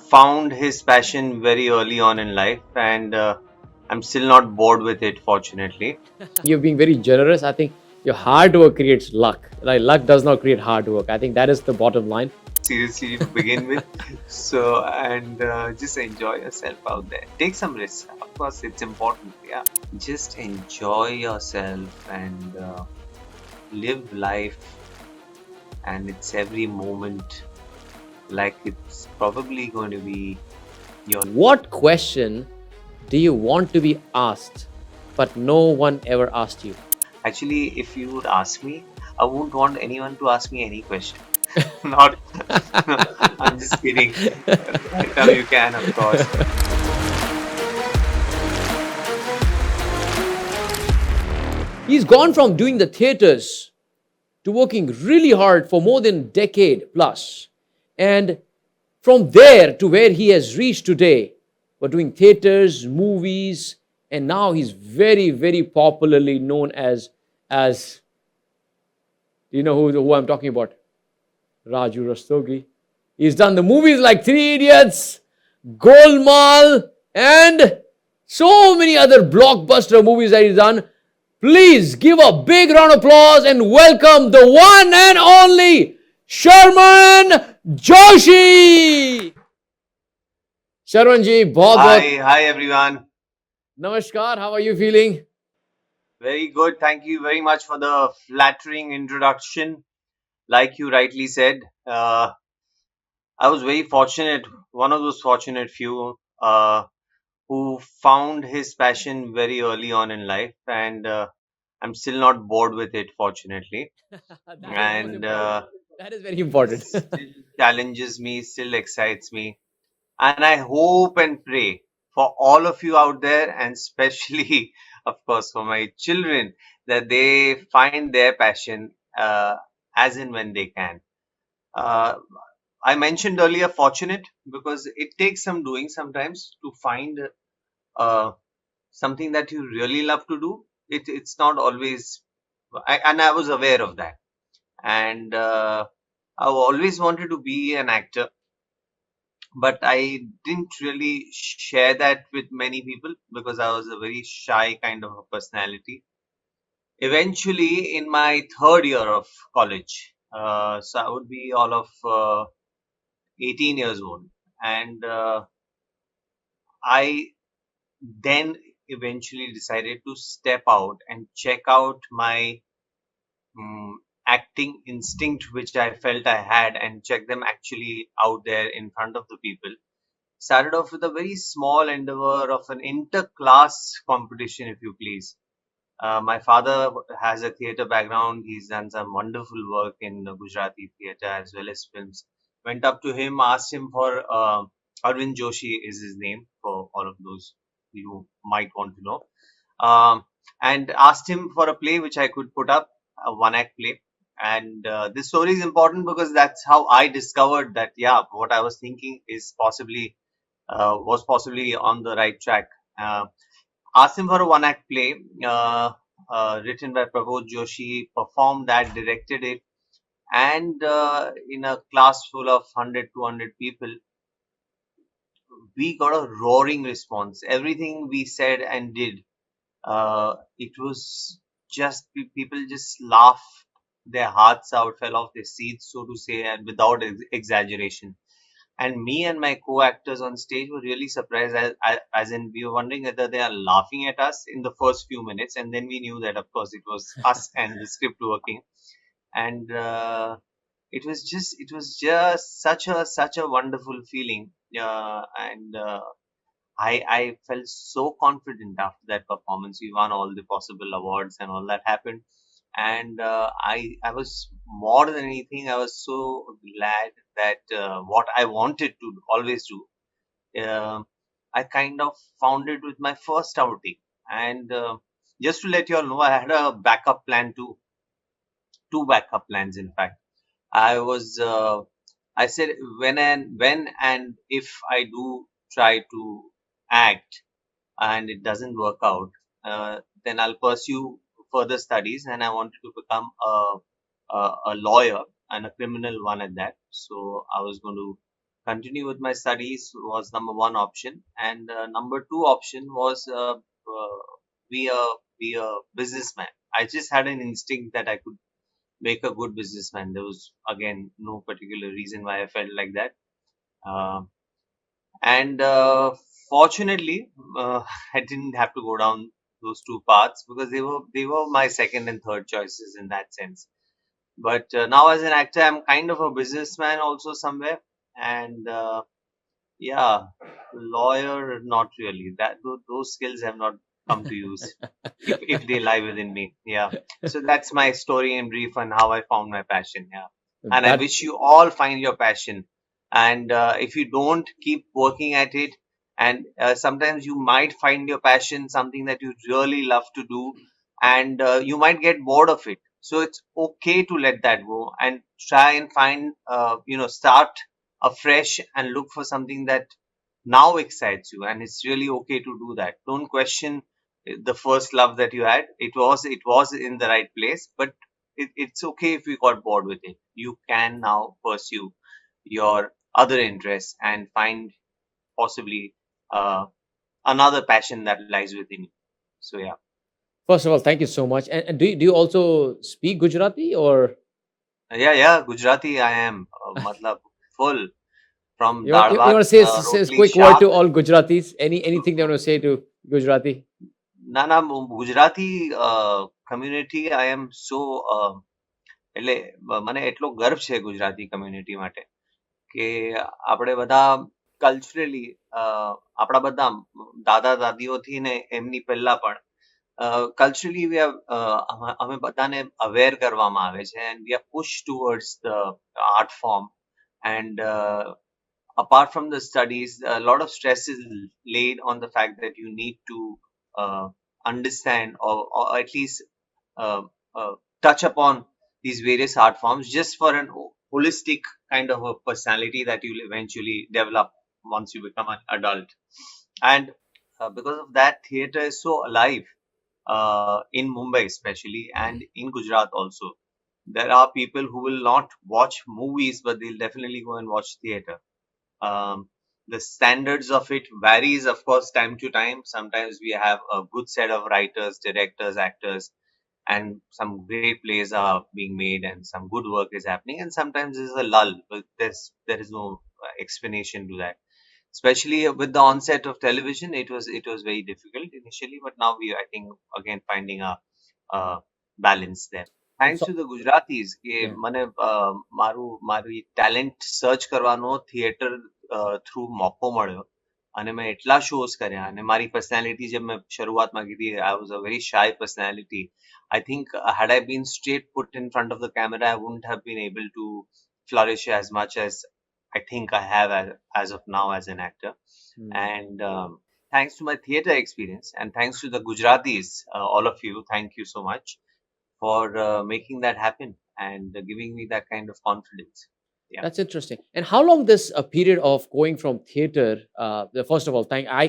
found his passion very early on in life, and I'm still not bored with it, fortunately. You're being very generous. I think your hard work creates luck. Like luck does not create hard work. I think that is the bottom line. Seriously, to begin with. So, and just enjoy yourself out there. Take some risks. Of course, it's important. Yeah. Just enjoy yourself and live life, and it's every moment like it's probably going to be your. What question do you want to be asked, but no one ever asked you? Actually, if you would ask me, I wouldn't want anyone to ask me any question. Not, I'm just kidding. Right now, you can, of course. He's gone from doing the theaters to working really hard for more than a decade plus. And from there to where he has reached today, we're doing theaters, movies, and now he's very, very popularly known as you know who I'm talking about? Raju Rastogi. He's done the movies like Three Idiots, Golmaal, and so many other blockbuster movies that he's done. Please give a big round of applause and welcome the one and only Sharman Joshi. Sharman ji, बहुत बहुत Hi everyone. namaskar. How are you feeling? Very good. Thank you very much for the flattering introduction. Like you rightly said, I was very fortunate, one of those fortunate few who found his passion very early on in life, and I'm still not bored with it, fortunately. That is most And important. That is very important. still challenges me, still excites me. And I hope and pray for all of you out there, and especially, of course, for my children, that they find their passion as and when they can. Uh, I mentioned earlier fortunate because it takes some doing sometimes to find uh, something that you really love to do. It's not always, and I was aware of that. And I've always wanted to be an actor, but I didn't really share that with many people because I was a very shy kind of a personality. Eventually, in my third year of college, so I would be all of 18 years old, and I then eventually decided to step out and check out my acting instinct, which I felt I had, and check them actually out there in front of the people. Started off with a very small endeavor of an inter-class competition, if you please. My father has a theatre background. He's done some wonderful work in the Gujarati theatre as well as films. Went up to him, asked him for Arvind Joshi is his name for all of those you might want to know, um, and asked him for a play which I could put up, a one-act play. And this story is important because that's how I discovered that yeah, what I was thinking is possibly was possibly on the right track. Uh, Asked him for a one act play written by Prabodh Joshi, performed that, directed it, and in a class full of 100, 200 people, we got a roaring response. Everything we said and did, it was just people just laughed their hearts out, fell off their seats, so to say, and without exaggeration. And me and my co-actors on stage were really surprised, as in we were wondering whether they are laughing at us in the first few minutes, and then we knew that of course it was us and the script working. And it was just such a wonderful feeling, and I felt so confident after that performance. We won all the possible awards and all that happened. And I was more than anything, I was so glad that what I wanted to always do, uh, I kind of found it with my first outing. And just to let you all know, I had a backup plan too, two backup plans in fact. I was I said when and if I do try to act and it doesn't work out, then I'll pursue further studies, and I wanted to become a lawyer, and a criminal one at that. So I was going to continue with my studies was number one option, and number two option was be a be a businessman. I just had an instinct that I could make a good businessman. There was again no particular reason why I felt like that. Uh, and Fortunately, I didn't have to go down those two paths because they were my second and third choices in that sense. But now as an actor, I'm kind of a businessman also somewhere, and yeah, lawyer not really. Those skills have not come to use if they lie within me. Yeah. So that's my story in brief on how I found my passion. Yeah. And I That wish you all find your passion. And if you don't, keep working at it. And sometimes you might find your passion something that you really love to do, and you might get bored of it. So it's okay to let that go and try and find, start afresh and look for something that now excites you, and it's really okay to do that. Don't question the first love that you had. It was in the right place, but it's okay if you got bored with it. You can now pursue your other interests and find possibly uh, another passion that lies within you. So yeah. First of all, thank you so much. And do you also speak Gujarati or Yeah, Gujarati I am, matlab, full, from dal you bhat, want to say, say a rotli, quick word shaak. to all Gujaratis? Anything they want to say to Gujarati? ના, Gujarati community, I am so એટલે મને એટલો ગર્વ છે Gujarati community માટે કે આપણે બધા કલ્ચરલી આપણા બધા દાદા દાદીઓથી ને એમની પહેલા પણ કલ્ચરલી અમે બધાને અવેર કરવામાં આવે છે, and we are push towards the art form, and apart from the studies, a lot of stress is laid on the fact that you need to understand, or at least uh, uh, touch upon these various art forms just for an holistic kind of a personality that you'll eventually develop once you become an adult. And because of that, theater is so alive in Mumbai, especially, and in Gujarat also. There are people who will not watch movies, but they'll definitely go and watch theater. The standards of it varies, of course, time to time. Sometimes we have a good set of writers, directors, actors, and some great plays are being made and some good work is happening, and sometimes there's a lull, but there is no explanation to that. Especially with the onset of television, it was very difficult initially, but now we, I think, again finding a balance there. Thanks to So the Gujaratis કે yeah. મને મારી talent search કરવાનો theatre through મોકો મળ્યો, અને મેં એટલા shows કર્યા, અને મારી પર્સનાલિટી જેમ મેં શરૂઆતમાં કીધી, I was a very shy personality. I think had I been straight put in front of the camera, I wouldn't have been able to flourish as much as I think I have as of now as an actor. Hmm. And thanks to my theater experience, and thanks to the Gujaratis, all of you, thank you so much for making that happen and giving me that kind of confidence. Yeah. That's interesting. And how long this a period of going from theater? First of all, thank I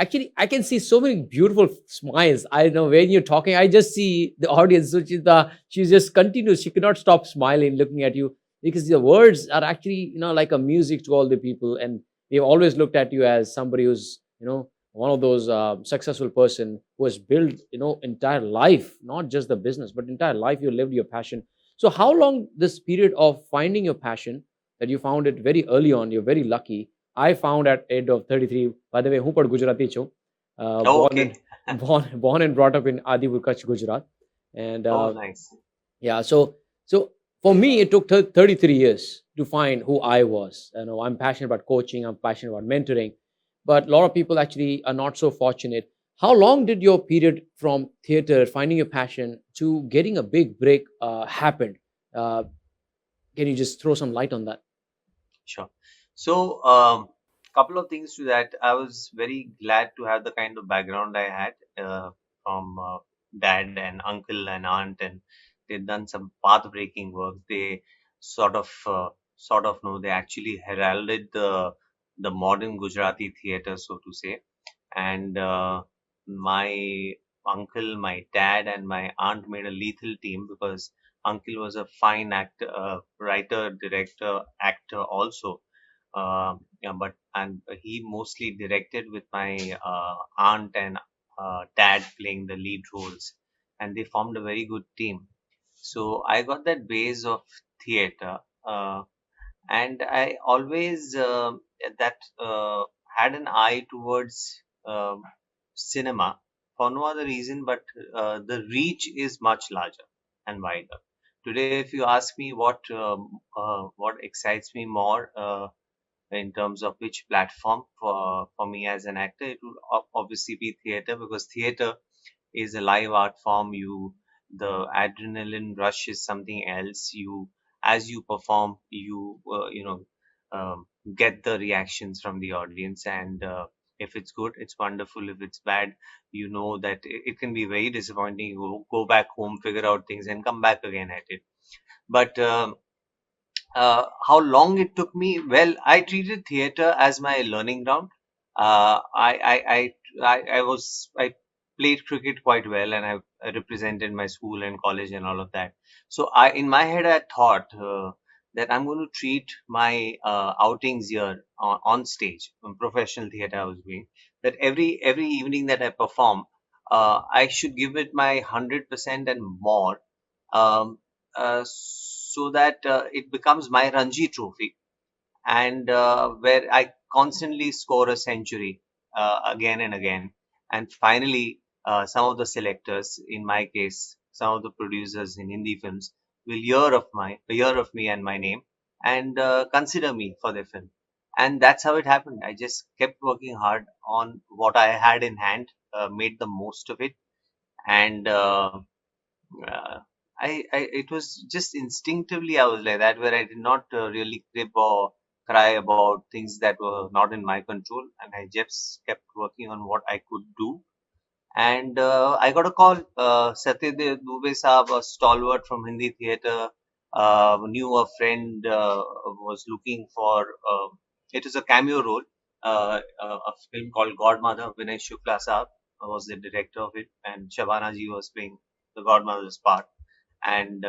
actually I can see so many beautiful smiles. I know when you're talking, I just see the audience. Suchita, she just continues. She cannot stop smiling, looking at you because the words are actually like a music to all the people. And they've always looked at you as somebody who's one of those successful person who has built entire life, not just the business, but entire life you lived your passion. So how long this period of finding your passion that you found it very early on? You're very lucky. I found at age of 33. By the way, હું પણ Gujarati છું. Oh, Born okay. and born and brought up in Adipur, Kutch, Gujarat. And Oh, nice. yeah, so for me, it took 33 years to find who I was. I'm passionate about coaching. I'm passionate about mentoring, but a lot of people actually are not so fortunate. How long did your period from theater, finding your passion, to getting a big break happen? Uh, can you just throw some light on that? Sure. So, couple of things to that. I was very glad to have the kind of background I had from dad and uncle and aunt, and they've done some path-breaking work. They sort of know, they actually heralded the modern Gujarati theater, so to say. And my uncle, my dad, and my aunt made a lethal team because uncle was a fine actor, writer, director, actor also. Yeah, but and he mostly directed with my aunt and dad playing the lead roles, and they formed a very good team. So I got that base of theater, and I always that had an eye towards cinema for no other reason, but the reach is much larger and wider. Today, if you ask me what excites me more in terms of which platform for me as an actor, it would obviously be theater, because theater is a live art form. The adrenaline rush is something else. As you perform, um, get the reactions from the audience, and if it's good, it's wonderful. If it's bad, you know that it can be very disappointing. You go back home, figure out things, and come back again at it. But how long it took me? Well, I treated theater as my learning ground. I played cricket quite well, and I represented my school and college and all of that. So in my head, I thought that I'm going to treat my outings here on stage, professional theater I was doing. That every evening that I perform, I should give it my 100% and more, um, so that it becomes my Ranji trophy, and where I constantly score a century again and again. And finally, some of the selectors, in my case, some of the producers in Hindi films, will hear of me and my name, and consider me for their film. And that's how it happened. I just kept working hard on what I had in hand, made the most of it, and uh, it was just instinctively I was like that, where I did not really crib or cry about things that were not in my control, and I just kept working on what I could do. And I got a call. Satyadev Dubey Saab, a stalwart from Hindi theatre, knew a friend was looking for. It was a cameo role, a film called Godmother. Vinay Shukla Saab was the director of it, and Shabana ji was playing the godmother's part. And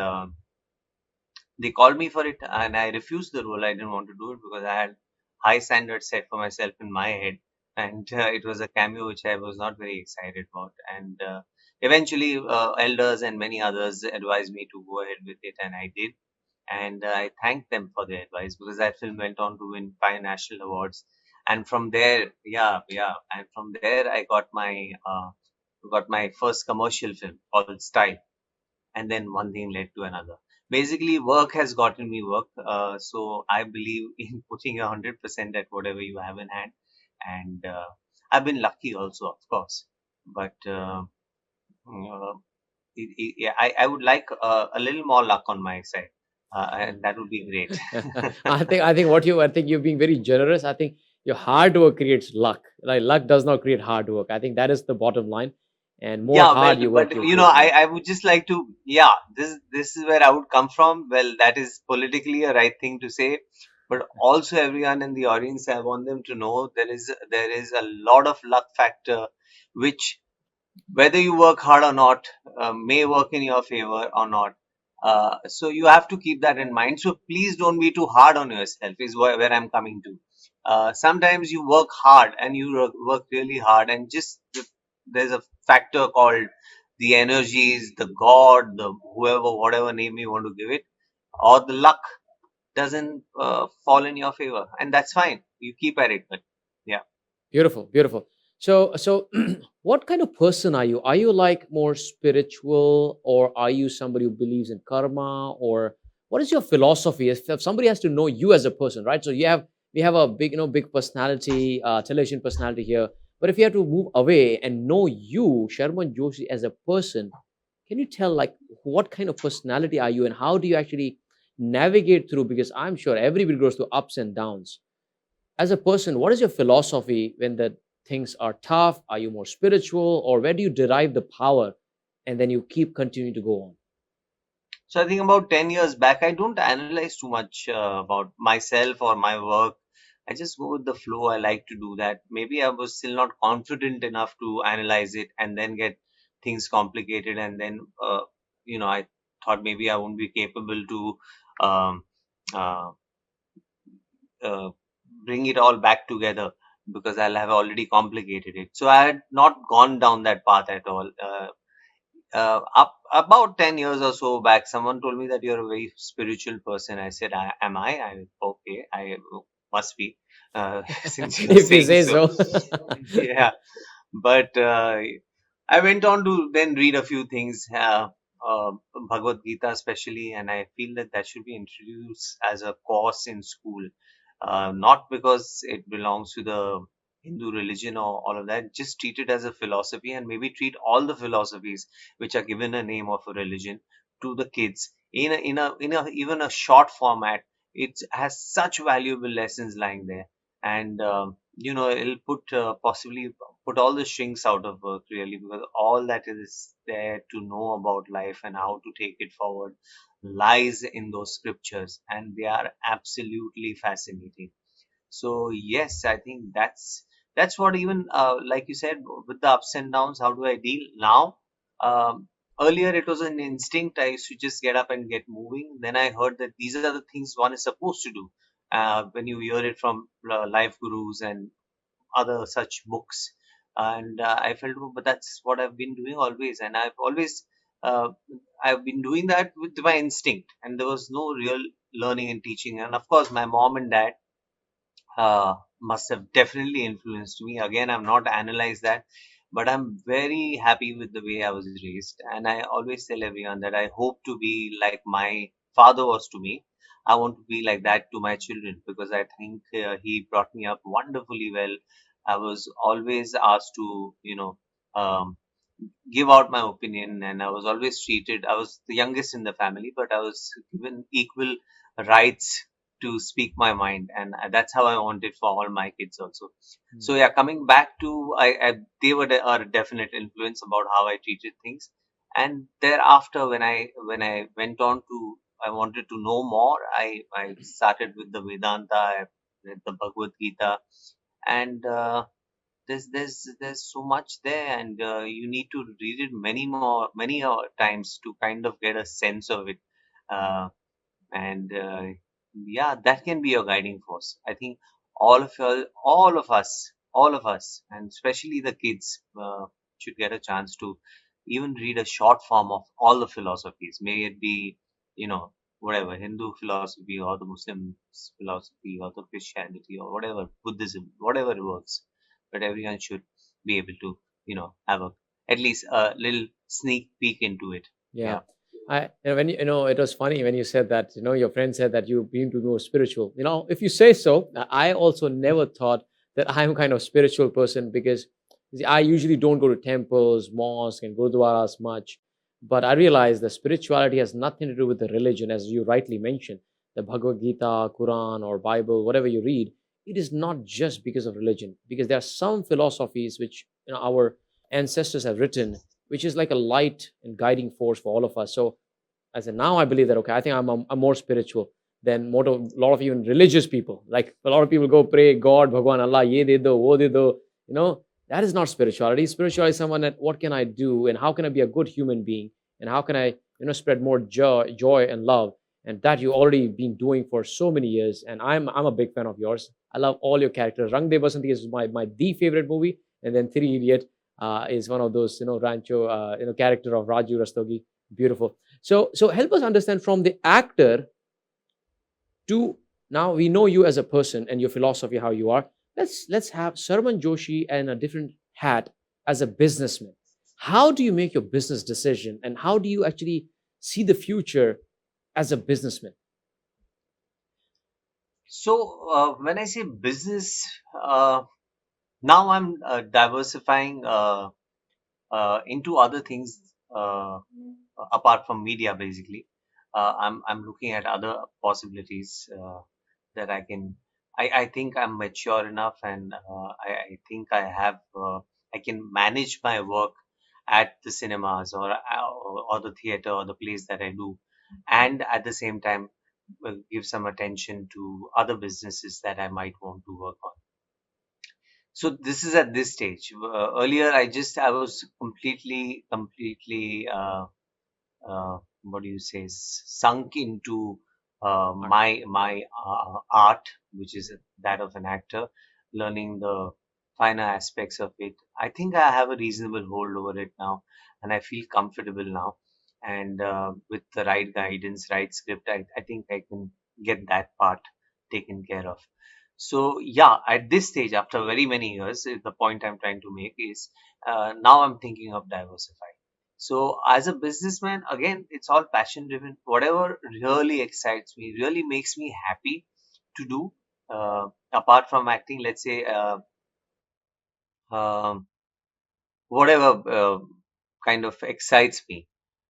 they called me for it, and I refused the role. I didn't want to do it because I had high standards set for myself in my head, and it was a cameo which I was not very excited about. And eventually, elders and many others advised me to go ahead with it, and I did. And I thank them for their advice, because that film went on to win 5 national awards. And from there, yeah, and from there I got my first commercial film called Style, and then one thing led to another. Basically, work has gotten me work. So I believe in putting 100% at whatever you have in hand, and I've been lucky also, of course. But uh, yeah, I would like a little more luck on my side, and that would be great. I think you're being very generous. I think your hard work creates luck. Like luck does not create hard work. I think that is the bottom line. And more Yeah, well, hard you work, but you'll create more. I would just like to, yeah, this is where I would come from. Well, that is politically a right thing to say, but also everyone in the audience, I want them to know there is a lot of luck factor, which, whether you work hard or not, may work in your favor or not. So you have to keep that in mind. So please don't be too hard on yourself, is where I'm coming to. Sometimes you work hard, and you work really hard, and just there's a factor called the energies, the God, the whoever, whatever name you want to give it, or the luck doesn't fall in your favor, and that's fine. You keep at it, but yeah. Beautiful, beautiful. So, what kind of person are you? Are you like more spiritual, or are you somebody who believes in karma, or what is your philosophy? If somebody has to know you as a person, right? So we have a big, big personality, television personality here. But if you have to move away and know you, Sharman Joshi, as a person, can you tell like what kind of personality are you, and how do you actually navigate through? Because I'm sure everybody goes through ups and downs. As a person, what is your philosophy when the things are tough? Are you more spiritual, or where do you derive the power and then you keep continuing to go on? So I think about 10 years back, I don't analyze too much about myself or my work. I just go with the flow. I like to do that. Maybe I was still not confident enough to analyze it and then get things complicated. And then, I thought maybe I won't be capable to um, uh, uh, bring it all back together, because I'll have already complicated it. So I had not gone down that path at all. Up about 10 years or so back, someone told me that you're a very spiritual person. I said, am I? Okay, I must be, since you're If you saying say so. so. Yeah. But I went on to then read a few things, Bhagavad Gita especially, and I feel that that should be introduced as a course in school, not because it belongs to the Hindu religion or all of that. Just treat it as a philosophy, and maybe treat all the philosophies which are given a name of a religion to the kids in a even a short format. It has such valuable lessons lying there, and it'll possibly put all the shrinks out of work, really, because all that is there to know about life and how to take it forward lies in those scriptures, and they are absolutely fascinating. So yes, I think that's what, even like you said, with the ups and downs, how do I deal now? Um, Earlier it was an instinct. I used to just get up and get moving. Then I heard that these are the things one is supposed to do. When you hear it from life gurus and other such books, and I felt, "Oh, but that's what I've been doing always, and uh, I've been doing that with my instinct, and there was no real learning and teaching." And of course, my mom and dad must have definitely influenced me. Again, I've not analyzed that, but I'm very happy with the way I was raised. And I always tell everyone that I hope to be like my father was to me. I want to be like that to my children, because I think he brought me up wonderfully well. I was always asked to, um, give out my opinion, and I was always treated. I was the youngest in the family, but I was given equal rights to speak my mind, and that's how I want it for all my kids also. So yeah, coming back to, they were a definite influence about how I treated things, and thereafter, when I went on to, I wanted to know more. I started with the Vedanta. I read the Bhagavad Gita, and there's so much there, and you need to read it many times to kind of get a sense of it. And Yeah, that can be your guiding force. I think all of us, and especially the kids, should get a chance to even read a short form of all the philosophies. May it be, whatever, Hindu philosophy or the Muslim philosophy or the Christianity or whatever, Buddhism, whatever it works. But everyone should be able to, have at least a little sneak peek into it. Yeah. Yeah. When it was funny when you said that, your friend said that you've been to go spiritual. If you say so, I also never thought that I'm kind of spiritual person, because see, I usually don't go to temples, mosques, and gurdwaras much. But I realize that spirituality has nothing to do with the religion, as you rightly mentioned. The Bhagavad Gita, Quran, or Bible, whatever you read, it is not just because of religion, because there are some philosophies which our ancestors have written, which is like a light and guiding force for all of us. So I said, now I believe that, okay, I think I'm more spiritual than a lot of even religious people. Like a lot of people go pray, God, Bhagwan, Allah, ye de do, wo de do. That is not spirituality. Spirituality is someone that, what can I do and how can I be a good human being and how can I, spread more joy and love. And that you already been doing for so many years. And I'm a big fan of yours. I love all your characters. Rang De Basanti is my the favorite movie. And then Three Idiot is one of those, Rancho, character of Raju Rastogi. Beautiful. So help us understand from the actor to now we know you as a person and your philosophy, how you are. Let's have Sharman Joshi and a different hat as a businessman. How do you make your business decision and how do you actually see the future as a businessman? So when I say business, now I'm diversifying into other things, apart from media. Basically, I'm looking at other possibilities that I can. I think I'm mature enough, and I think I can manage my work at the cinemas, or the theater, or the place that I do, and at the same time give some attention to other businesses that I might want to work on. So this is at this stage. Earlier, I was completely, what do you say, sunk into. Art. my art, which is that of an actor, learning the finer aspects of it. I think I have a reasonable hold over it now, and I feel comfortable now. And with the right guidance, right script, I think I can get that part taken care of. So yeah, at this stage, after very many years, the point I'm trying to make is now I'm thinking of diversifying. So as a businessman, again, it's all passion driven. Whatever really excites me, really makes me happy to do, apart from acting, let's say, um, whatever kind of excites me.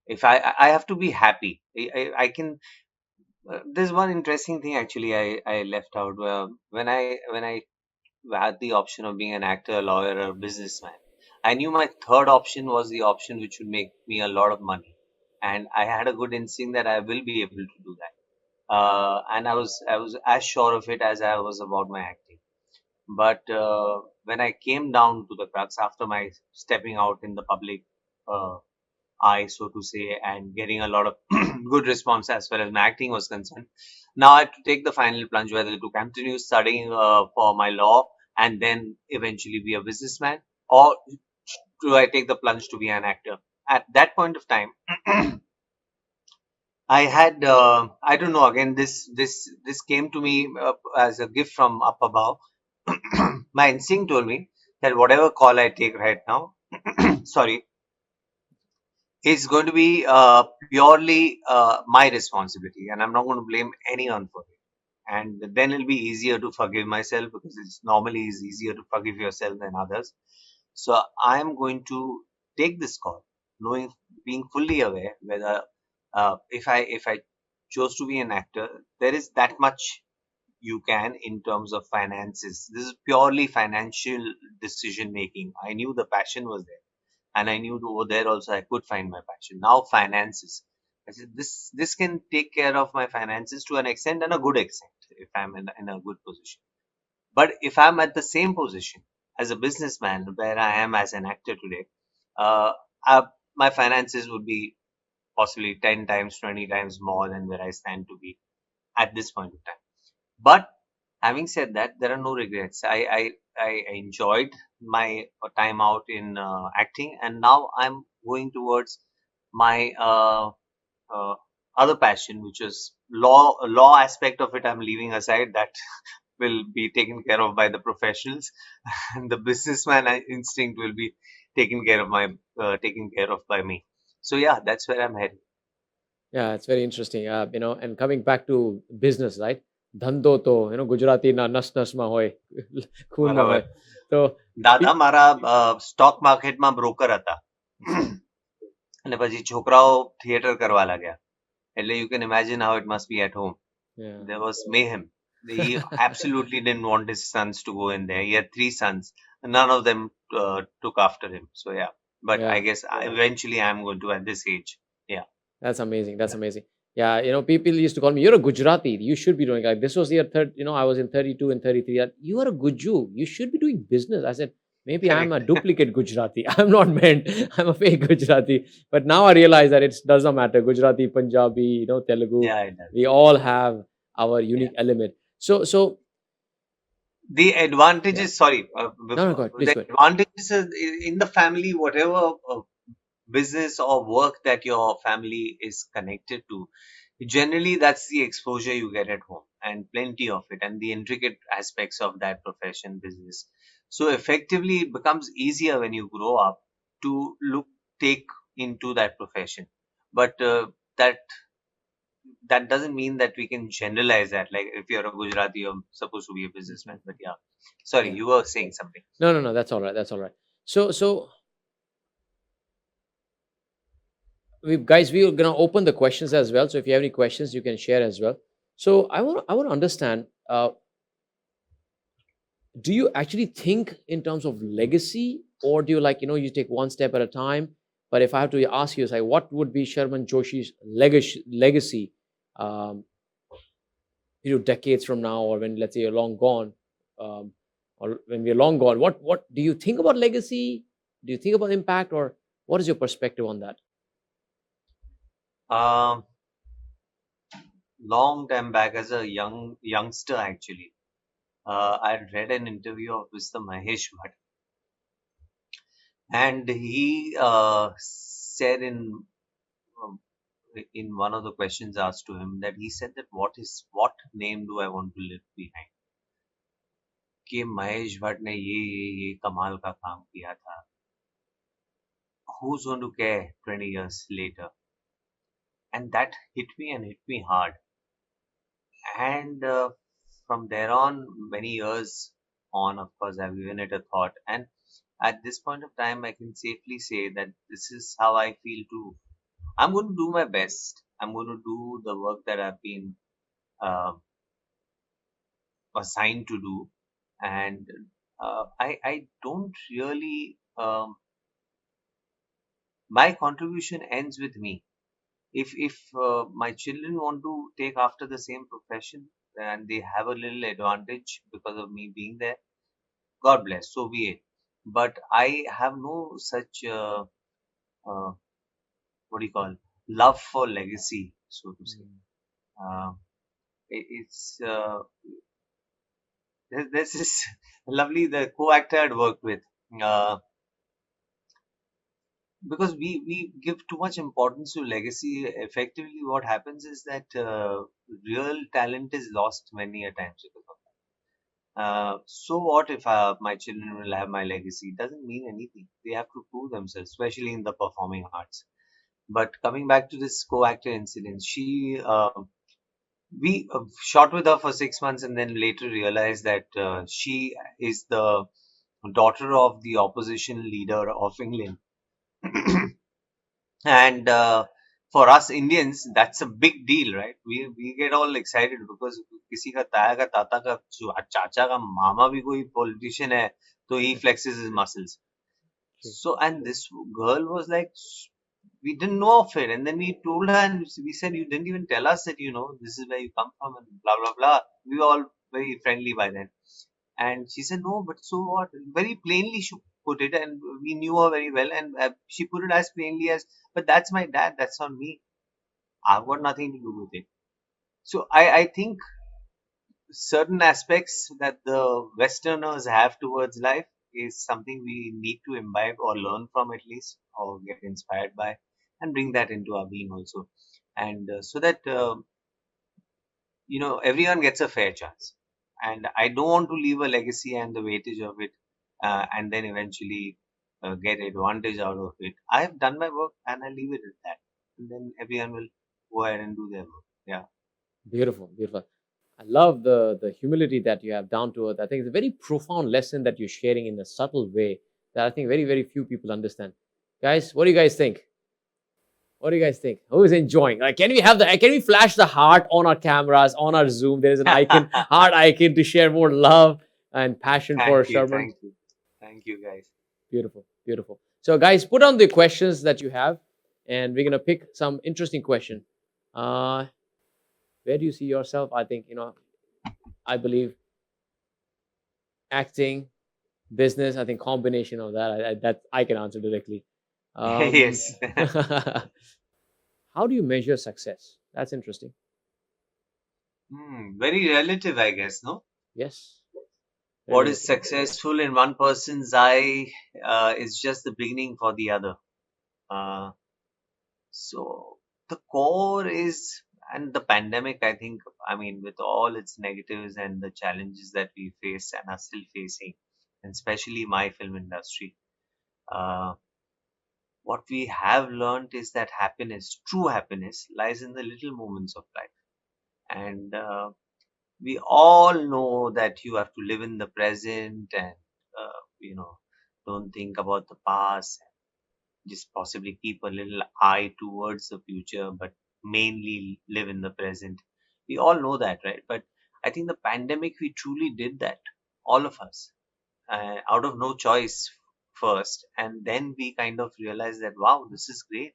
If I have to be happy, I can. There's one interesting thing actually I left out. When I had the option of being an actor, a lawyer, or a businessman, I knew my third option was the option which would make me a lot of money, and I had a good instinct that I will be able to do that. And I was as sure of it as I was about my acting. But when I came down to the crux after my stepping out in the public uh, eye, so to say, and getting a lot of good response as far as my acting was concerned. Now I had to take the final plunge whether to continue studying for my law and then eventually be a businessman, or do I take the plunge to be an actor? At that point of time, I had I don't know. Again, this came to me as a gift from up above. My instinct told me that whatever call I take right now, sorry, is going to be purely my responsibility, and I'm not going to blame anyone for it. And then it'll be easier to forgive myself because it's normally is easier to forgive yourself than others. So I'm going to take this call, knowing, being fully aware whether if I chose to be an actor, there is that much you can in terms of finances. This is purely financial decision making. I knew the passion was there, and I knew over there also I could find my passion. Now finances. I said this can take care of my finances to an extent and a good extent if I'm in a good position. But if I'm at the same position as a businessman where I am as an actor today, uh, I, my finances would be possibly 10 times, 20 times more than where I stand to be at this point of time. But having said that, there are no regrets. I enjoyed my time out in acting, and now I'm going towards my uh, other passion, which is law aspect of it. I'm leaving aside that will be taken care of by the professionals, and the businessman instinct will be taken care of by me. So yeah, that's where I'm heading. Yeah, it's very interesting. And coming back to business, right? Dhando to, Gujarati na nas nas ma hoy, khoon ma hoy. બરાબર. So, દાદા pe- મારા stock માર્કેટમાં broker હતા. અને પછી છોકરાઓ theatre કરવા લાગ્યા. એટલે you can imagine how it must be at home. yeah. There was mayhem. He absolutely didn't want his sons to go in there. He had three sons, and none of them took after him. So yeah, but I Yeah. guess eventually I'm going to at this age. Yeah, That's amazing. That's amazing. Yeah, people used to call me, you're a Gujarati. You should be doing like this was year third, I was in 32 and 33. You are a Guju. You should be doing business. I said, maybe I'm a correct. duplicate Gujarati. I'm not meant. I'm a fake Gujarati. But now I realize that it does not matter. Gujarati, Punjabi, Telugu. Yeah, it does. We all have our Yeah. unique element. So The yeah. advantages, sorry, No, no, go ahead. Please the go ahead. advantages in the family, whatever business or work that your family is connected to, generally that's the exposure you get at home and plenty of it, and the intricate aspects of that profession business. So effectively it becomes easier when you grow up to take into that profession. But that doesn't mean that we can generalize that, like if you're a Gujarati you're supposed to be a businessman. But yeah, sorry, Yeah. you were saying something. No, no, no. That's all right. That's all right. So we're gonna open the questions as well. So if you have any questions, you can share as well. So I want to understand. Do you actually think in terms of legacy, or do you like you take one step at a time? But if I have to ask you, say, what would be Sharman Joshi's legacy, um, decades from now, or when let's say you're long gone, um, or when we're long gone, what do you think about legacy? Do you think about impact, or what is your perspective on that? um long time back as a youngster actually. I read an interview of Mr. Mahesh Bhatt, and he said um, in one of the questions asked to him that he said that what name do I want to leave behind? कि महेश भट्ट ने ये कमाल का काम किया था. Who's going to care 20 years later? And that hit me and hit me hard. And from there on, many years on, of course, I've given it a thought. And at this point of time, I can safely say that this is how I feel too. I'm going to do my best. I'm going to do the work that I've been uh, assigned to do. And I don't really, my contribution ends with me. If my children want to take after the same profession and they have a little advantage because of me being there, God bless, so be it. But I have no such uh, what do you call love for legacy, so to say. Mm. Uh, it's this is lovely. The co-actor I'd worked with, uh, because we give too much importance to legacy. Effectively, what happens is that real talent is lost many a times because of so what if my children will have my legacy? It doesn't mean anything. They have to prove themselves, especially in the performing arts. But coming back to this co-actor incident, we shot with her for 6 months and then later realized that she is the daughter of the opposition leader of England. And for us Indians, that's a big deal, right? We get all excited because किसी का ताया का ताता का चाचा का मामा भी कोई politician है, so he flexes his muscles. True. So and this girl was like, we didn't know of it, and then we told her and we said you didn't even tell us that this is where you come from and blah blah blah. We were all very friendly by then. And she said, no, but so what? Very plainly she put it, and we knew her very well. And she put it as plainly as, but that's my dad, that's not me. I've got nothing to do with it. So I think certain aspects that the Westerners have towards life is something we need to imbibe or learn from at least, or get inspired by, and bring that into our being also. And so that everyone gets a fair chance. And I don't want to leave a legacy and the weightage of it, and then eventually get advantage out of it. I have done my work and I leave it at that, and then everyone will go ahead and do their work. Yeah. Beautiful, beautiful. I love the humility that you have down to earth. I think it's a very profound lesson that you're sharing in a subtle way that I think very, very few people understand. Guys, what do you guys think? What do you guys think? Who is enjoying? Like, can we have the? Can we flash the heart on our cameras, on our Zoom? There is an icon, heart icon, to share more love and passion for Thank you, Sharman. thank you, thank you, guys. Beautiful, beautiful. So, guys, put on the questions that you have, and we're gonna pick some interesting question. Uh, where do you see yourself? I think I believe acting, business. I think combination of that. That I can answer directly. Um, Yes. how do you measure success? That's interesting. Very relative, I guess. No, Yes, very what is relative. successful in one person's eye is just the beginning for the other. Uh, So the core is, and the pandemic, I think, I mean, with all its negatives and the challenges that we face and are still facing, and especially my film industry, uh, what we have learned is that happiness, true happiness, lies in the little moments of life. And we all know that you have to live in the present and, uh, you know, don't think about the past, just possibly keep a little eye towards the future, but mainly live in the present. We all know that, right? But I think the pandemic, we truly did that, all of us, out of no choice first. And then we kind of realized that, wow, this is great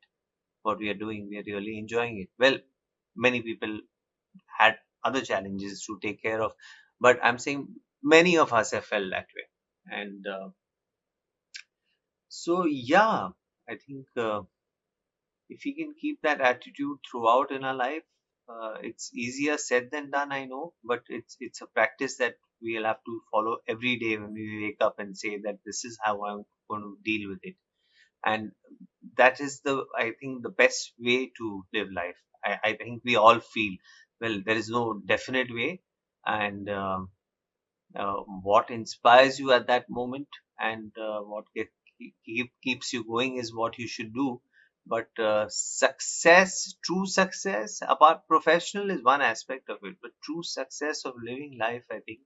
what we are doing. We are really enjoying it. Well, many people had other challenges to take care of, but I'm saying many of us have felt that way. And so, yeah, I think. If we can keep that attitude throughout in our life, It's easier said than done, I know, but it's a practice that we'll have to follow every day when we wake up and say that this is how I'm going to deal with it. And that is the, I think, the best way to live life. I think we all feel, well, there is no definite way, and what inspires you at that moment, and what keeps you going is what you should do. But success, true success, apart professional is one aspect of it, but true success of living life, I think,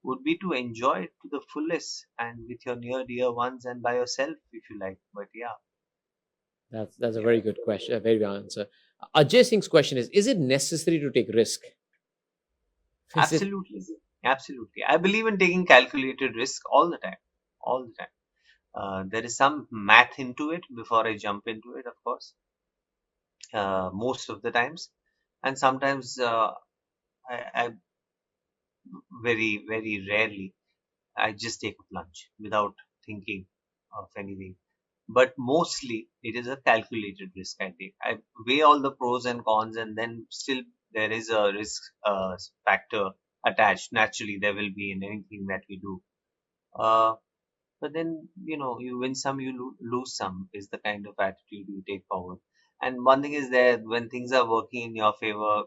would be to enjoy it to the fullest and with your near dear ones and by yourself if you like. But yeah, That's a yeah, very good question, a very good answer. Ajay Singh's question is it necessary to take risk? Is it? absolutely, absolutely. I believe in taking calculated risk all the time, all the time. There is some math into it before I jump into it, of course, most of the times. And sometimes I very, very rarely, I just take a plunge without thinking of anything. But mostly it is a calculated risk I take. I weigh all the pros and cons, and then still there is a risk factor attached. Naturally, there will be in anything that we do. Uh, but then, you win some, you lose some, is the kind of attitude you take forward. And one thing is that when things are working in your favor,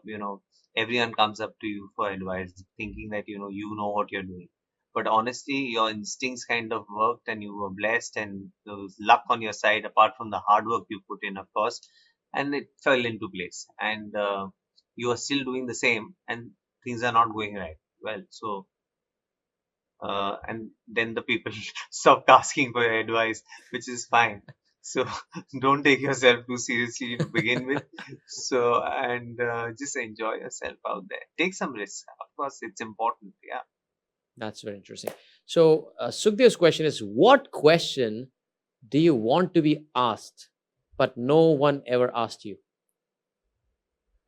everyone comes up to you for advice, thinking that you know what you're doing. But honestly, your instincts kind of worked, and you were blessed, and there was luck on your side, apart from the hard work you put in, of course, and it fell into place. And you are still doing the same, and things are not going right well. So and then the people stopped asking for your advice, which is fine. So don't take yourself too seriously to begin with. So, and just enjoy yourself out there. Take some risks. Of course, it's important. Yeah. That's very interesting. So, Sukhdev's question is, what question do you want to be asked, but no one ever asked you?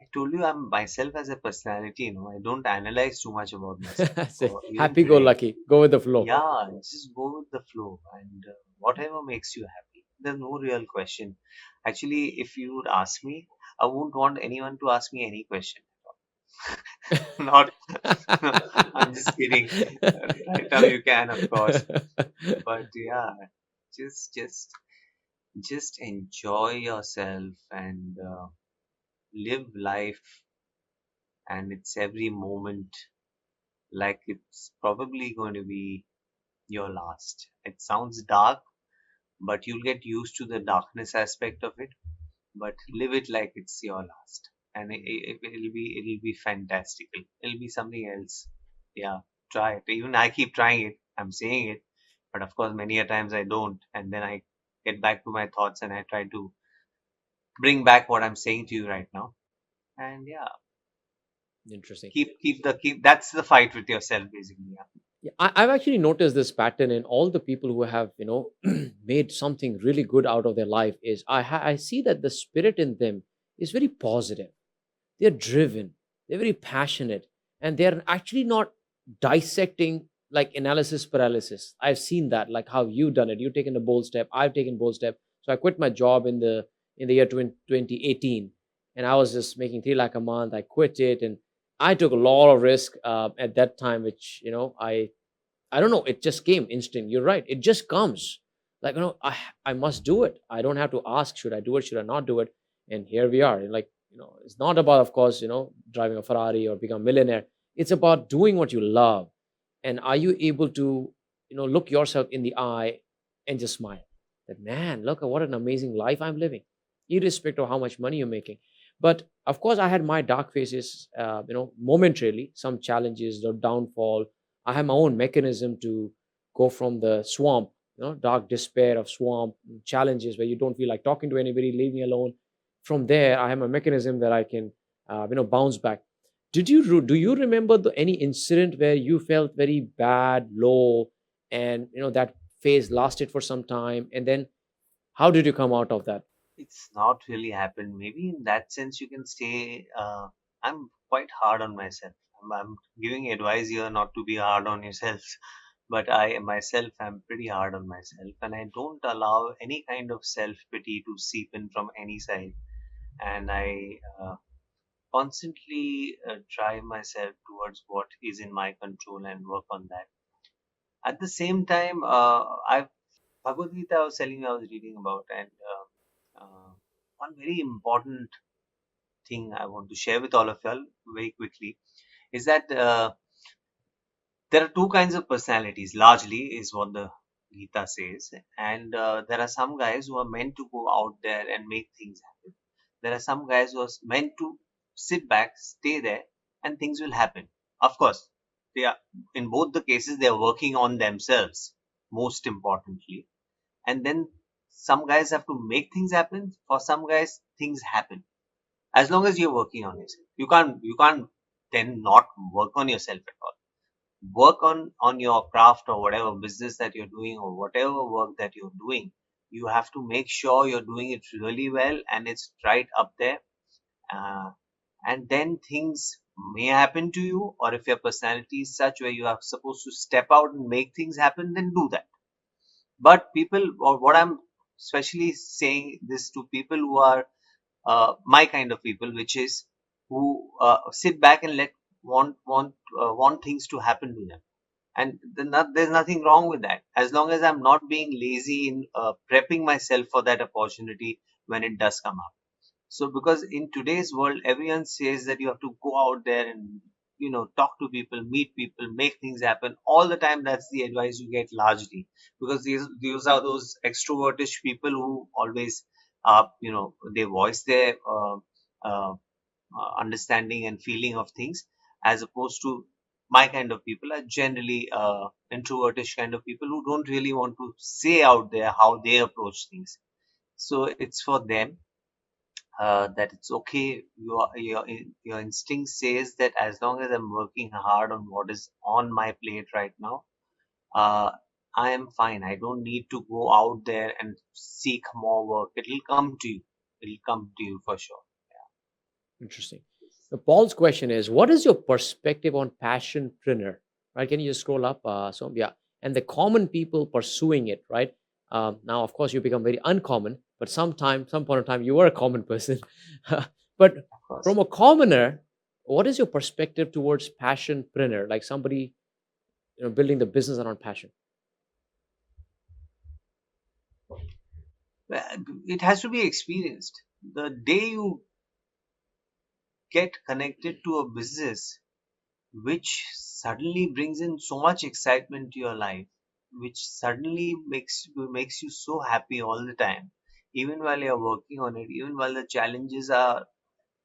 I told you I'm myself as a personality. I don't analyze too much about myself. Say, Or even happy go today. lucky, go with the flow. Yeah, just go with the flow, and whatever makes you happy. There's no real question. Actually, if you would ask me, I wouldn't want anyone to ask me any question. Not, I'm just kidding. Right now you can, of course, but yeah, just just just enjoy yourself and live life, and it's every moment like it's probably going to be your last. It sounds dark, but you'll get used to the darkness aspect of it. But live it like it's your last, and it'll be fantastical. It'll be something else. Yeah, try it. Even I keep trying it. I'm saying it, but of course, many a times I don't, and then I get back to my thoughts and I try to bring back what I'm saying to you right now. And yeah, Interesting. keep. That's the fight with yourself, basically. Yeah. Yeah, I've actually noticed this pattern in all the people who have, made something really good out of their life. Is I see that the spirit in them is very positive. They're driven, they're very passionate, and they're actually not dissecting like analysis paralysis. I've seen that, like how you've done it. You've taken a bold step, I've taken bold step. So I quit my job in the year 2018, and I was just making 3 lakh a month. I quit it, and I took a lot of risk at that time, which I don't know, it just came instant. You're right, it just comes. Like, I must do it. I don't have to ask, should I do it, should I not do it? And here we are. And like, it's not about, of course, driving a Ferrari or become a millionaire. It's about doing what you love. And are you able to, look yourself in the eye and just smile that, man, look at what an amazing life I'm living, irrespective of how much money you're making. But of course, I had my dark phases, momentarily, some challenges, the downfall. I have my own mechanism to go from the swamp, dark despair of swamp challenges where you don't feel like talking to anybody, leave me alone. From there, I have a mechanism where I can, bounce back. Do you remember any incident where you felt very bad, low, and that phase lasted for some time, and then how did you come out of that? It's not really happened. Maybe in that sense, you can say I'm quite hard on myself. I'm giving advice here not to be hard on yourself, but I myself am pretty hard on myself, and I don't allow any kind of self pity to seep in from any side. And I constantly drive myself towards what is in my control and work on that. At the same time, I Bhagavad Gita I was telling you I was reading about, and one very important thing I want to share with all of y'all very quickly is that there are two kinds of personalities, largely, is what the Gita says. And there are some guys who are meant to go out there and make things happen. There are some guys who are meant to sit back, stay there, and things will happen. Of course, they are in both the cases they are working on themselves, most importantly. And then some guys have to make things happen. For some guys, things happen as long as you're working on yourself. You can't then not work on yourself at all. Work on your craft or whatever business that you're doing or whatever work that you're doing. You have to make sure you're doing it really well and it's right up there. uh, and then things may happen to you, or if your personality is such where you are supposed to step out and make things happen, then do that. But people, or what I'm especially saying this to people who are my kind of people, which is who sit back and want things to happen to them. And there's nothing wrong with that, as long as I'm not being lazy in prepping myself for that opportunity when it does come up. So because in today's world everyone says that you have to go out there and talk to people, meet people, make things happen all the time. That's the advice you get largely, because these are those extrovertish people who always they voice their uh, understanding and feeling of things, as opposed to my kind of people are generally introvertish kind of people who don't really want to say out there how they approach things. So it's for them that it's okay. Your instinct says that as long as I'm working hard on what is on my plate right now, uh, I am fine. I don't need to go out there and seek more work. It'll come to you. It'll come to you for sure. Interesting. So Paul's question is, what is your perspective on passionpreneur? Right? Can you just scroll up? So yeah, and the common people pursuing it. Right. Now, of course, you become very uncommon, but some point of time, you were a common person. But Of course. from a commoner, what is your perspective towards passionpreneur? Like somebody building the business around passion. Well, it has to be experienced. The day you get connected to a business which suddenly brings in so much excitement to your life, which suddenly makes you so happy all the time, even while you're working on it, even while the challenges are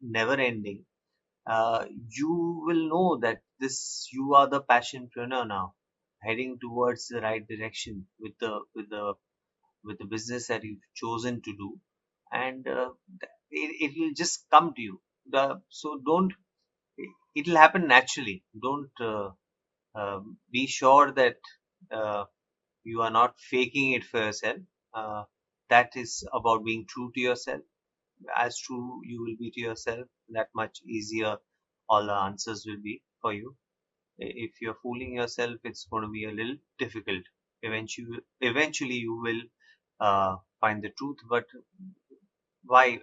never ending, you will know that this you are the passionpreneur now, heading towards the right direction with the business that you've chosen to do, and it will just come to you. So don't. It'll happen naturally. Don't be sure that uh, you are not faking it for yourself. Uh, that is about being true to yourself. As true you will be to yourself, that much easier all the answers will be for you. If you're fooling yourself, it's going to be a little difficult. Eventually you will find the truth, but why,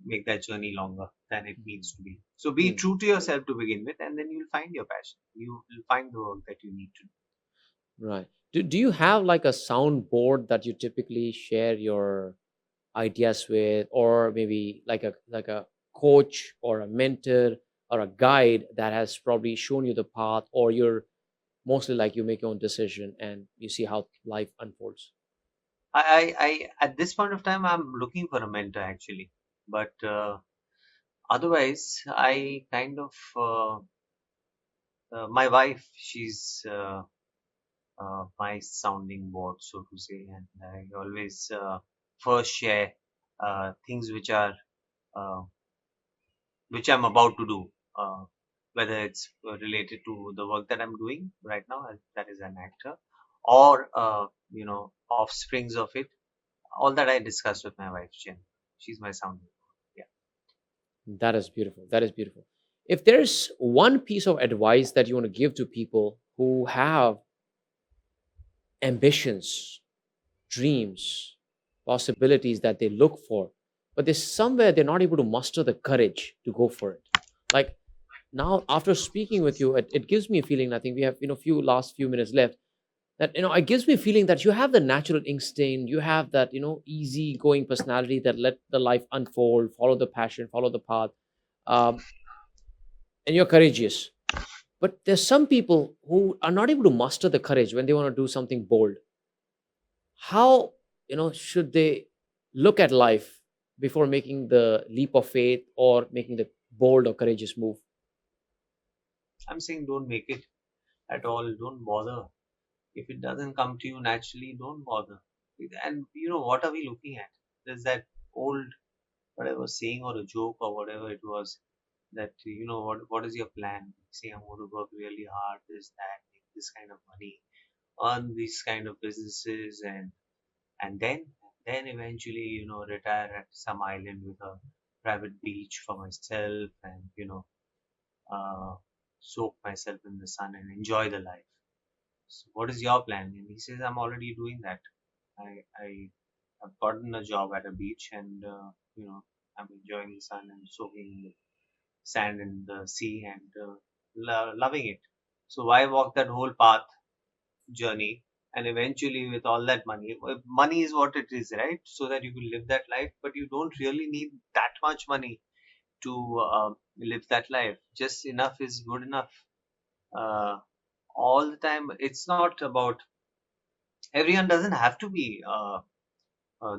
make that journey longer than it needs to be. So be Mm. true to yourself to begin with, and then you'll find your passion. You will find the work that you need to do. Right. Do you have like a soundboard that you typically share your ideas with, or maybe like a coach or a mentor or a guide that has probably shown you the path, or you're mostly like you make your own decision and you see how life unfolds? At this point of time, I'm looking for a mentor actually, but otherwise, I kind of my wife, she's my sounding board, so to say, and I always first share things uh, which I'm about to do, whether it's related to the work that I'm doing right now, that is an actor, or offsprings of it. All that I discuss with my wife, Jen. She's my sounding board. Yeah. That is beautiful. That is beautiful. If there's one piece of advice that you want to give to people who have ambitions, dreams, possibilities that they look for, but there's somewhere they're not able to muster the courage to go for it. Like now, after speaking with you, it gives me a feeling. I think we have few minutes left. That it gives me a feeling that you have the natural instinct, you have that easy going personality that let the life unfold, follow the passion, follow the path, um, and you're courageous. But there's some people who are not able to muster the courage when they want to do something bold. How should they look at life before making the leap of faith or making the bold or courageous move? I'm saying don't make it at all. Don't bother. If it doesn't come to you naturally, don't bother. And what are we looking at? There's that old whatever saying or a joke or whatever it was, that what is your plan? Say I'm going to work really hard, this, that, make this kind of money, earn these kind of businesses, and then eventually retire at some island with a private beach for myself, and uh, soak myself in the sun and enjoy the life. So what is your plan? And he says, I'm already doing that. I have gotten a job at a beach, and I'm enjoying the sun and soaking in the sand and the sea, and loving it. So why walk that whole path journey? And eventually, with all that money, money is what it is, right? So that you can live that life, but you don't really need that much money to live that life. Just enough is good enough. Uh, all the time, it's not about, everyone doesn't have to be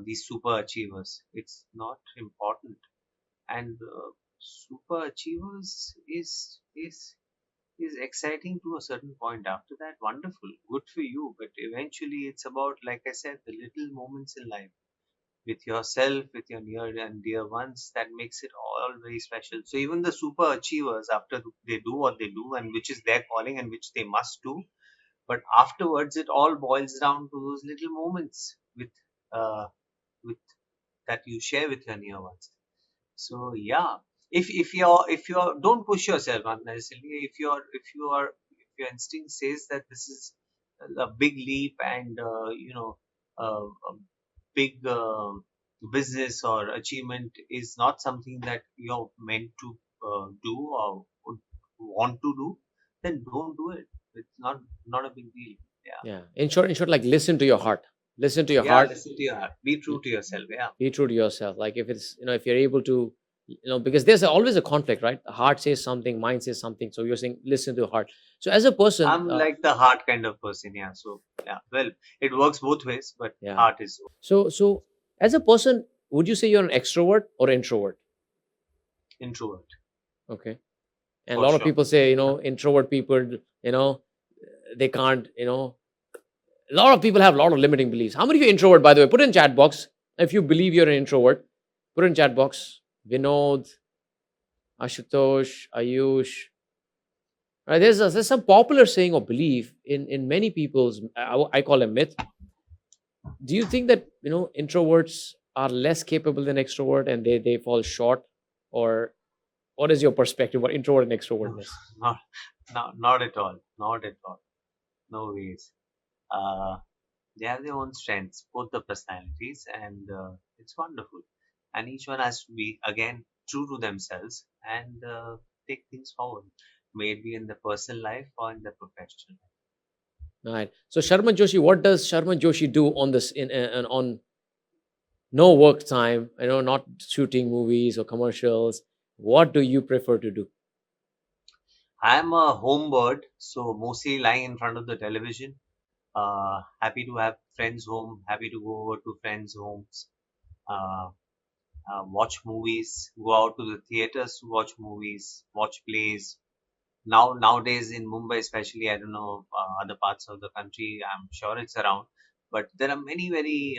these super achievers. It's not important. And super achievers is exciting to a certain point. After that, wonderful, good for you. But eventually, it's about, like I said, the little moments in life with yourself, with your near and dear ones, that makes it all very special. So even the super achievers, after they do what they do, and which is their calling and which they must do, but afterwards it all boils down to those little moments uh, with that you share with your near ones. So yeah, if you're don't push yourself unnecessarily. If your instinct says that this is a big leap, and a big business or achievement is not something that you're meant to do or would want to do, then don't do it. It's not a big deal. Yeah, Yeah, in short, like listen to your heart. Listen to your yeah. heart. Listen to your heart. Be true to yourself. Yeah. Be true to yourself. Like if it's if you're able to because there's always a conflict, right? The heart says something, mind says something, so you're saying listen to your heart. So as a person, I'm like the heart kind of person, yeah. So yeah, well, it works both ways, but yeah. heart is So as a person, would you say you're an extrovert or introvert? introvert Okay. And a for lot of sure. people say introvert people, they can't, a lot of people have a lot of limiting beliefs. How many of you introvert, by the way? Put in chat box if you believe you're an introvert. Put in chat box. Vinod, Ashutosh, Ayush. Right? There's some popular saying or belief in many people's. I call it myth. Do you think that introverts are less capable than extrovert and they fall short, or what is your perspective on introvert and extrovertness? Not, not at all. Not at all. No ways. Uh, they have their own strengths, both the personalities, and it's wonderful. And each one has to be again true to themselves and take things forward, maybe in the personal life or in the professional life. Right. So Sharman Joshi, what does Sharman Joshi do on this on no work time? Not shooting movies or commercials. What do you prefer to do? I'm a home bird, so mostly lying in front of the television. Happy to have friends home, happy to go over to friends' homes, uh, watch movies, go out to the theaters to watch movies, watch plays. Nowadays in Mumbai, especially, I don't know other parts of the country. I'm sure it's around, but there are many very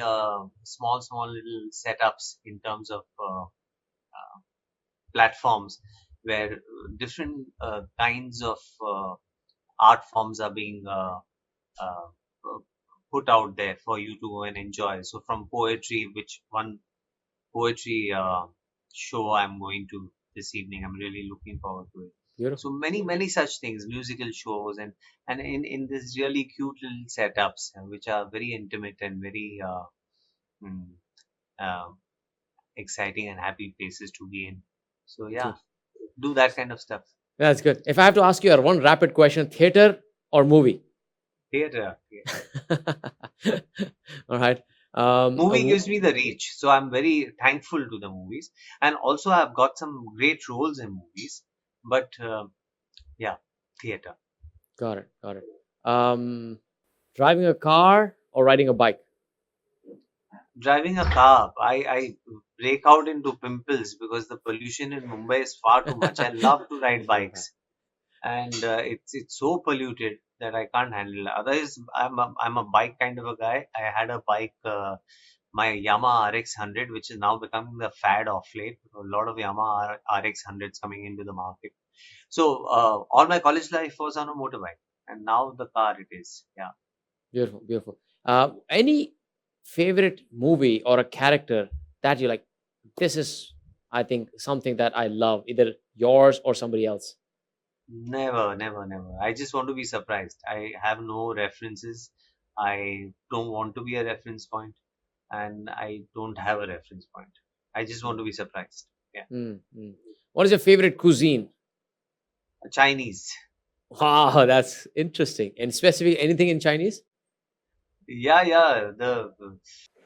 small little setups in terms of platforms where different kinds of art forms are being uh, uh, put out there for you to go and enjoy. So from poetry, which one poetry show I'm going to this evening, I'm really looking forward to it. So Beautiful. many such things, musical shows, and in this really cute little setups which are very intimate and very mm, uh, exciting and happy places to be in. So yeah, True. do that kind of stuff. That's good. If I have to ask you one rapid question, theater or movie? Theater. All right. Movie gives me the reach, so I'm very thankful to the movies, and also I've got some great roles in movies. But yeah, theater. Got it. Got it. Driving a car or riding a bike? Driving a car, I break out into pimples because the pollution in Mumbai is far too much. I love to ride bikes, and it's so polluted that I can't handle it. Otherwise, I'm a bike kind of a guy. I had a bike, my Yamaha RX 100, which is now becoming the fad of late. A lot of Yamaha RX 100s coming into the market. So all my college life was on a motorbike, and now the car it is. Yeah. Beautiful. Beautiful. Any favorite movie or a character that you like? This is, I think, something that I love, either yours or somebody else. Never, never, never. I just want to be surprised. I have no references. I don't want to be a reference point, and I don't have a reference point. I just want to be surprised. Yeah. Mm, mm. What is your favorite cuisine? Chinese. Wow, that's interesting. And specific anything in Chinese? Yeah, yeah. The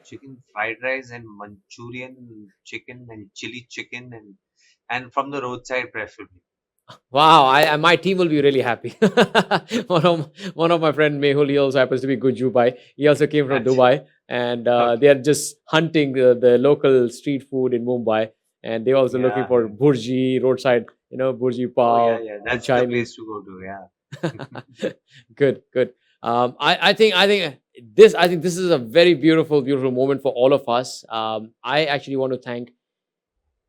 chicken fried rice and Manchurian chicken and chili chicken and from the roadside preferably. Wow, my team will be really happy. One of my friend Mehul, he also happens to be Gujubai. He also came from Actually. Dubai, and they Okay. are just hunting the local street food in Mumbai, and they're also looking Yeah, for yeah. burji roadside, burji Oh, yeah, pav yeah. and That's the place Chinese. to go to. Yeah. Good, good. I think this is a very beautiful, beautiful moment for all of us. I actually want to thank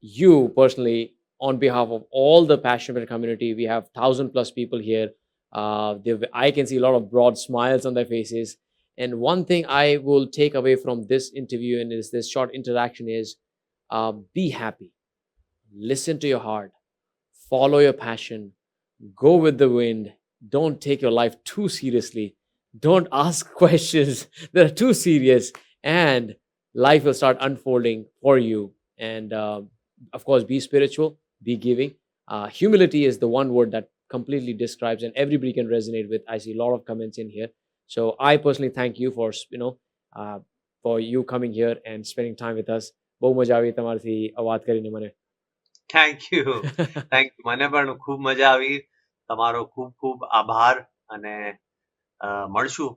you personally on behalf of all the passionate community. We have 1,000 plus people here. I can see a lot of broad smiles on their faces. And one thing I will take away from this interview and is this short interaction is be happy, listen to your heart, follow your passion, go with the wind. Don't take your life too seriously. Don't ask questions that are too serious, and life will start unfolding for you. And of course, be spiritual, be giving. Humility is the one word that completely describes, and everybody can resonate with. I see a lot of comments in here. So I personally thank you uh, for you coming here and spending time with us. બહુ મજા આવી તમારાથી આ વાત કરીને મને. Thank you. Thank you. મને પણ ખૂબ મજા આવી. તમારો ખૂબ ખૂબ આભાર અને મળશું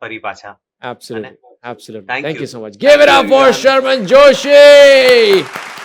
ફરી પાછા. અને Absolutely. Absolutely. Thank Thank you. you so much. Give thank it you up for everyone. Sharman Joshi.